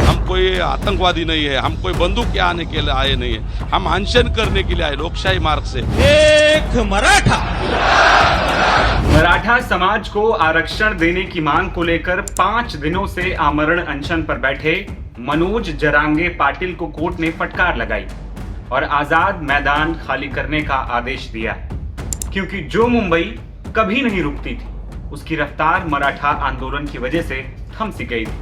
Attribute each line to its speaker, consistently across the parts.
Speaker 1: हम कोई आतंकवादी नहीं है, हम कोई बंदूक आने के लिए आए नहीं है, हम अनशन करने के लिए आए लोकशाही मार्ग से।
Speaker 2: एक
Speaker 3: मराठा समाज को आरक्षण देने की मांग को लेकर 5 दिनों से आमरण अनशन पर बैठे मनोज जरांगे पाटिल को कोर्ट ने फटकार लगाई और आजाद मैदान खाली करने का आदेश दिया, क्योंकि जो मुंबई कभी नहीं रुकती थी उसकी रफ्तार मराठा आंदोलन की वजह से थम सी गई थी।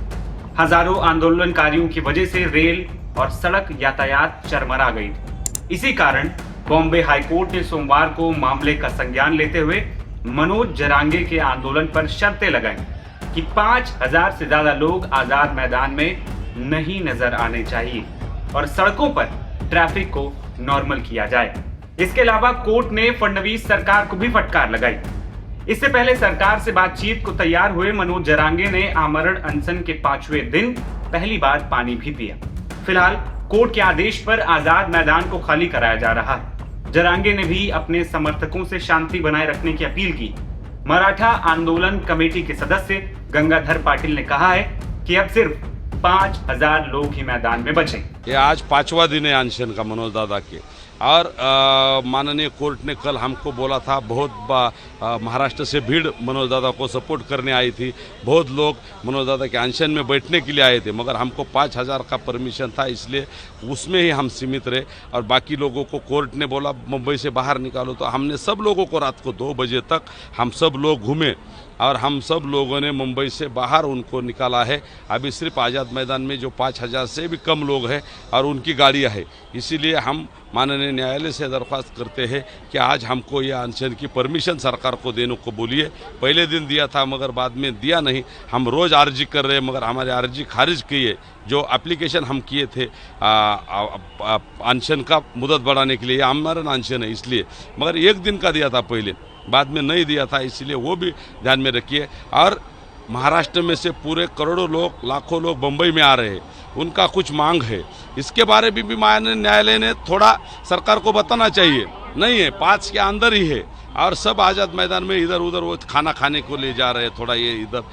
Speaker 3: हजारों आंदोलनकारियों की वजह से रेल और सड़क यातायात चरमरा गई थी। इसी कारण बॉम्बे हाईकोर्ट ने सोमवार को मामले का संज्ञान लेते हुए मनोज जरांगे के आंदोलन पर शर्तें लगाई कि 5000 से ज्यादा लोग आजाद मैदान में नहीं नजर आने चाहिए और सड़कों पर ट्रैफिक को नॉर्मल किया जाए। इसके अलावा कोर्ट ने फडणवीस सरकार को भी फटकार लगाई। इससे पहले सरकार से बातचीत को तैयार हुए मनोज जरांगे ने आमरण अनशन के 5वें दिन पहली बार पानी भी पिया। फिलहाल कोर्ट के आदेश पर आजाद मैदान को खाली कराया जा रहा है। जरांगे ने भी अपने समर्थकों से शांति बनाए रखने की अपील की। मराठा आंदोलन कमेटी के सदस्य गंगाधर पाटिल ने कहा है कि अब सिर्फ 5000 लोग ही मैदान में बचे।
Speaker 1: ये आज 5वां दिन है अनशन का मनोज दादा के, और माननीय कोर्ट ने कल हमको बोला था, बहुत महाराष्ट्र से भीड़ मनोज दादा को सपोर्ट करने आई थी, बहुत लोग मनोज दादा के अनशन में बैठने के लिए आए थे, मगर हमको 5000 का परमिशन था, इसलिए उसमें ही हम सीमित रहे। और बाकी लोगों को कोर्ट ने बोला मुंबई से बाहर निकालो, तो हमने सब लोगों को रात को 2 बजे तक हम सब लोग घूमे और हम सब लोगों ने मुंबई से बाहर उनको निकाला है। अभी सिर्फ आज़ाद मैदान में जो 5000 से भी कम लोग हैं और उनकी गाड़ियां हैं, इसीलिए हम माननीय न्यायालय से दरख्वास्त करते हैं कि आज हमको यह अनशन की परमिशन सरकार को देने को बोलिए। पहले दिन दिया था मगर बाद में दिया नहीं। हम रोज़ अर्जी कर रहे हैं मगर हमारी अर्जी खारिज की है। जो एप्लीकेशन हम किए थे अनशन का मुदत बढ़ाने के लिए, आमरण अनशन है इसलिए, मगर 1 दिन का दिया था पहले, बाद में नहीं दिया था, इसलिए वो भी ध्यान में रखिए। और महाराष्ट्र में से पूरे करोड़ों लोग, लाखों लोग मुंबई में आ रहे हैं, उनका कुछ मांग है, इसके बारे में भी माननीय न्यायालय ने थोड़ा सरकार को बताना चाहिए। नहीं है, 5 के अंदर ही है और सब आज़ाद मैदान में इधर उधर वो खाना खाने को ले जा रहे हैं, थोड़ा ये इधर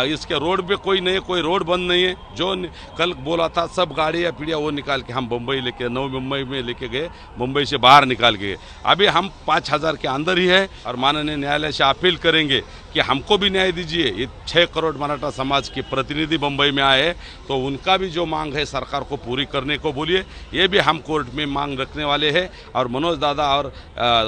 Speaker 1: इसके रोड पे कोई नहीं है, कोई रोड बंद नहीं है। जो कल बोला था सब गाड़ियाँ पीड़िया वो निकाल के हम मुंबई लेके नवी मुंबई में लेके गए, मुंबई से बाहर निकाल के गए। अभी हम 5000 के अंदर ही है और माननीय न्यायालय से अपील करेंगे कि हमको भी न्याय दीजिए। ये 6 करोड़ मराठा समाज के प्रतिनिधि मुंबई में आए हैं, तो उनका भी जो मांग है सरकार को पूरी करने को बोलिए। ये भी हम कोर्ट में मांग रखने वाले हैं। और मनोज दादा और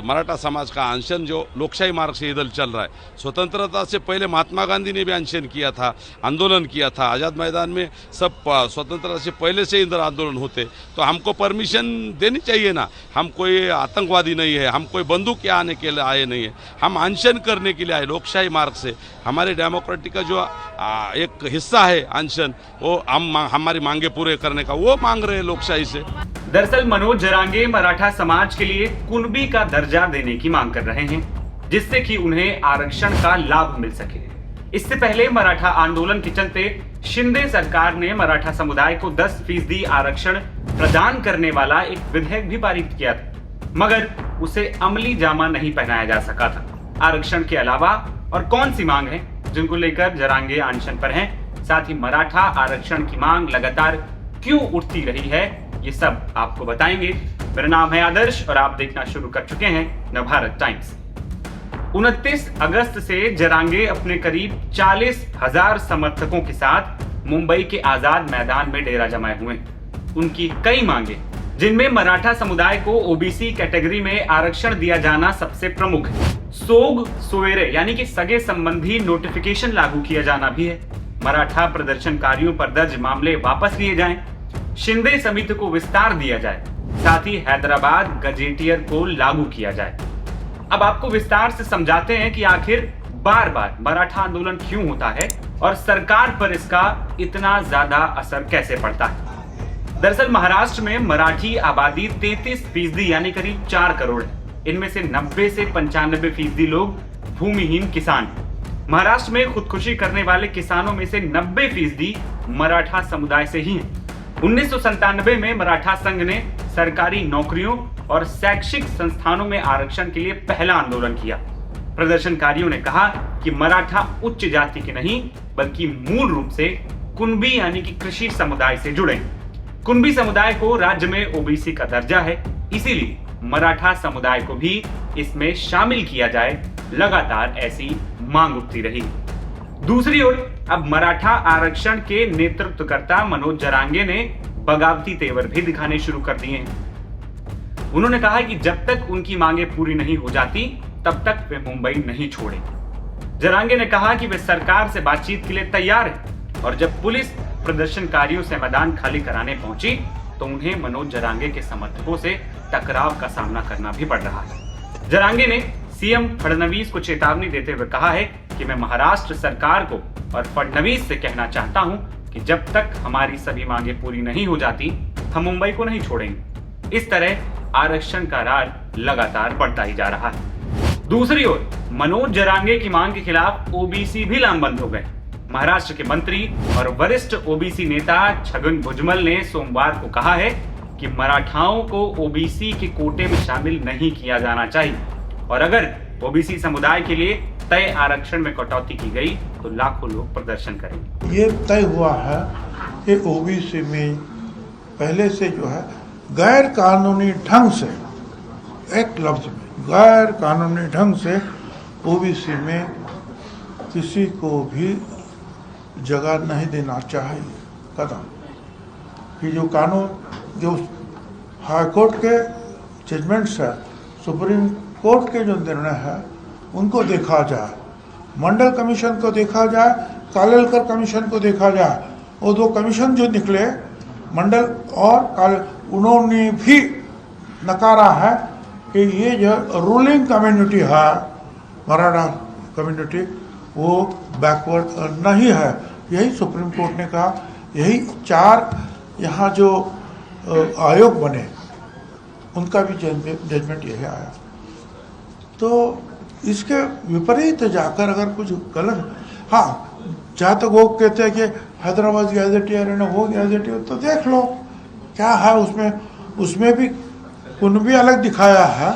Speaker 1: मराठा समाज का अनशन जो लोकशाही मार्ग से इधर चल रहा है, स्वतंत्रता से पहले महात्मा गांधी ने भी अनशन किया था, आंदोलन किया था आज़ाद मैदान में। सब स्वतंत्रता से पहले से इधर आंदोलन होते, तो हमको परमिशन देनी चाहिए ना। हम कोई आतंकवादी नहीं है, हम कोई बंदूक आने के लिए आए नहीं है, हम अनशन करने के लिए आए लोकशाही मार्ग से। हमारे डेमोक्रेटिक का जो एक हिस्सा है अनशन, वो हम हमारी मांगे पूरे करने का वो मांग रहे हैं लोकशाही से।
Speaker 3: दरअसल मनोज जरांगे मराठा समाज के लिए कुणबी का दर्जा देने की मांग कर रहे हैं, जिससे कि उन्हें आरक्षण का लाभ मिल सके। इससे पहले मराठा आंदोलन के चलते शिंदे सरकार ने मराठा समुदाय को 10% आरक्षण प्रदान करने वाला एक विधेयक भी पारित किया था, मगर उसे अमली जामा नहीं पहनाया जा सका था। आरक्षण के अलावा और कौन सी मांग है जिनको लेकर जरांगे अनशन पर हैं, साथ ही मराठा आरक्षण की मांग लगातार क्यों उठती रही है, ये सब आपको बताएंगे। मेरा नाम है आदर्श और आप देखना शुरू कर चुके हैं नवभारत टाइम्स। 29 अगस्त से जरांगे अपने करीब 40,000 समर्थकों के साथ मुंबई के आजाद मैदान में डेरा जमाए हुए। उनकी कई मांगे, जिनमें मराठा समुदाय को ओबीसी कैटेगरी में आरक्षण दिया जाना सबसे प्रमुख है। सोग सवेरे यानी कि सगे संबंधी नोटिफिकेशन लागू किया जाना भी है। मराठा प्रदर्शनकारियों पर दर्ज मामले वापस लिए जाएं, शिंदे समिति को विस्तार दिया जाए, साथ ही हैदराबाद गजेटियर को लागू किया जाए। अब आपको विस्तार से समझाते हैं कि आखिर बार बार मराठा आंदोलन क्यों होता है और सरकार पर इसका इतना ज्यादा असर कैसे पड़ता है। दरअसल महाराष्ट्र में मराठी आबादी 33% यानी करीब 4 करोड़ है। इनमें से 90 से 95% लोग भूमिहीन किसान। महाराष्ट्र में खुदकुशी करने वाले किसानों में से 90% मराठा समुदाय से ही हैं। 1997 में मराठा संघ ने सरकारी नौकरियों और शैक्षिक संस्थानों में आरक्षण के लिए पहला आंदोलन किया। प्रदर्शनकारियों ने कहा कि मराठा उच्च जाति के नहीं बल्कि मूल रूप से कुणबी यानी कि कृषि समुदाय से जुड़े। कुणबी समुदाय को राज्य में ओबीसी का दर्जा है, इसीलिए मराठा समुदाय को भी इसमें शामिल किया जाए। लगातार ऐसी मांग उठती रही। दूसरी ओर अब मराठा आरक्षण के नेतृत्वकर्ता मनोज जरांगे ने बगावती तेवर भी दिखाने शुरू कर दिए हैं। उन्होंने कहा कि जब तक उनकी मांगे पूरी नहीं हो जाती तब तक वे मुंबई नहीं छोड़े। जरांगे ने कहा कि वे सरकार से बातचीत के लिए तैयार हैं और जब पुलिस प्रदर्शनकारियों से मैदान खाली कराने पहुंची तो उन्हें मनोज जरांगे के समर्थकों से टकराव का सामना करना भी पड़ रहा है। जरांगे ने सीएम फडणवीस को चेतावनी देते हुए कहा है कि मैं महाराष्ट्र सरकार को और फडणवीस से कहना चाहता हूं कि जब तक हमारी सभी मांगे पूरी नहीं हो जाती हम मुंबई को नहीं छोड़ेंगे। इस तरह आरक्षण का राज लगातार बढ़ता ही जा रहा है। दूसरी ओर मनोज जरांगे की मांग के खिलाफ ओबीसी भी लामबंद हो गए। महाराष्ट्र के मंत्री और वरिष्ठ ओबीसी नेता छगन भुजबल ने सोमवार को कहा है कि मराठाओं को ओबीसी के कोटे में शामिल नहीं किया जाना चाहिए और अगर ओबीसी समुदाय के लिए तय आरक्षण में कटौती की गई तो लाखों लोग प्रदर्शन करेंगे।
Speaker 2: ये तय हुआ है कि ओबीसी में पहले से जो है गैर कानूनी ढंग से, एक लफ्ज में गैर कानूनी ढंग से ओबीसी में किसी को भी जगह नहीं देना चाहिए। कदम कि जो कानून, जो हाईकोर्ट के जजमेंट्स है, सुप्रीम कोर्ट के जो निर्णय है उनको देखा जाए, मंडल कमीशन को देखा जाए, कालेलकर कमीशन को देखा जाए। वो दो कमीशन जो निकले मंडल और उन्होंने भी नकारा है कि ये जो रूलिंग कम्युनिटी है मराठा कम्युनिटी वो बैकवर्ड नहीं है। यही सुप्रीम कोर्ट ने कहा। यही 4 यहाँ जो आयोग बने उनका भी जजमेंट यही आया। तो इसके विपरीत जाकर अगर कुछ गलत, हाँ जहाँ तक वो कहते हैं कि हैदराबाद गैजेटियर है ना, वो गैजेटियर, तो देख लो क्या है उसमें। उसमें भी कुणबी अलग दिखाया है,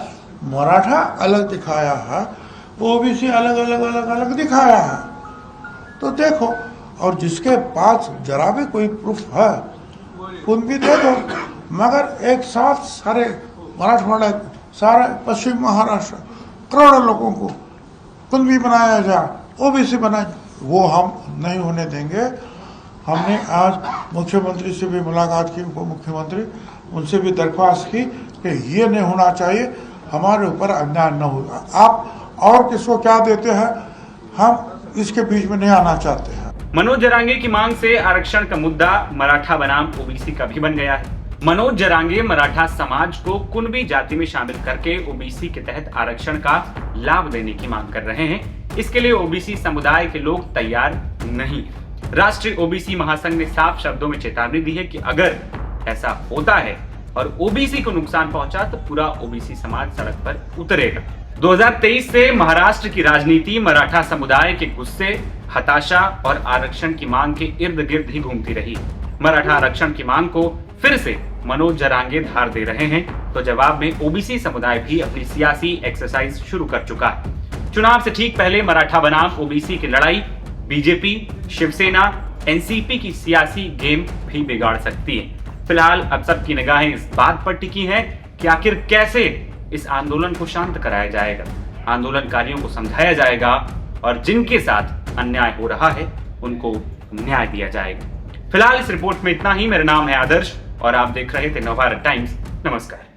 Speaker 2: मराठा अलग दिखाया है, ओबीसी अलग अलग अलग अलग दिखाया है। तो देखो, और जिसके पास जरा भी कोई प्रूफ है कुणबी दे दो, मगर एक साथ सारे मराठवाड़ा, सारे पश्चिम महाराष्ट्र करोड़ों लोगों को कुणबी बनाया जाए, ओबीसी बनाया जाए, वो हम नहीं होने देंगे। हमने आज मुख्यमंत्री से भी मुलाकात की, उप मुख्यमंत्री, उनसे भी दरख्वास्त की कि ये नहीं होना चाहिए, हमारे ऊपर अन्याय न होगा। आप और किसको क्या देते हैं, हम इसके बीच में नहीं आना चाहते हैं।
Speaker 3: मनोज जरांगे की मांग से आरक्षण का मुद्दा मराठा बनाम ओबीसी का भी बन गया है। मनोज जरांगे मराठा समाज को कुणबी जाति में शामिल करके ओबीसी के तहत आरक्षण का लाभ देने की मांग कर रहे हैं। इसके लिए ओबीसी समुदाय के लोग तैयार नहीं। राष्ट्रीय ओबीसी महासंघ ने साफ शब्दों में चेतावनी दी है कि अगर ऐसा होता है और ओबीसी को नुकसान पहुंचा तो पूरा ओबीसी समाज सड़क पर उतरेगा। 2023 से महाराष्ट्र की राजनीति मराठा समुदाय के गुस्से, हताशा और आरक्षण की मांग के इर्द गिर्द ही घूमती रही। मराठा आरक्षण की मांग को फिर से मनोज जरांगे धार दे रहे हैं तो जवाब में ओबीसी समुदाय भी अपनी सियासी एक्सरसाइज शुरू कर चुका है। चुनाव से ठीक पहले मराठा बनाम ओबीसी की लड़ाई बीजेपी, शिवसेना, एनसीपी की सियासी गेम भी बिगाड़ सकती है। फिलहाल अब सबकी निगाहें इस बात पर टिकी हैं कि आखिर कैसे इस आंदोलन को शांत कराया जाएगा, आंदोलनकारियों को समझाया जाएगा और जिनके साथ अन्याय हो रहा है उनको न्याय दिया जाएगा। फिलहाल इस रिपोर्ट में इतना ही। मेरा नाम है आदर्श और आप देख रहे थे नवभारत टाइम्स। नमस्कार।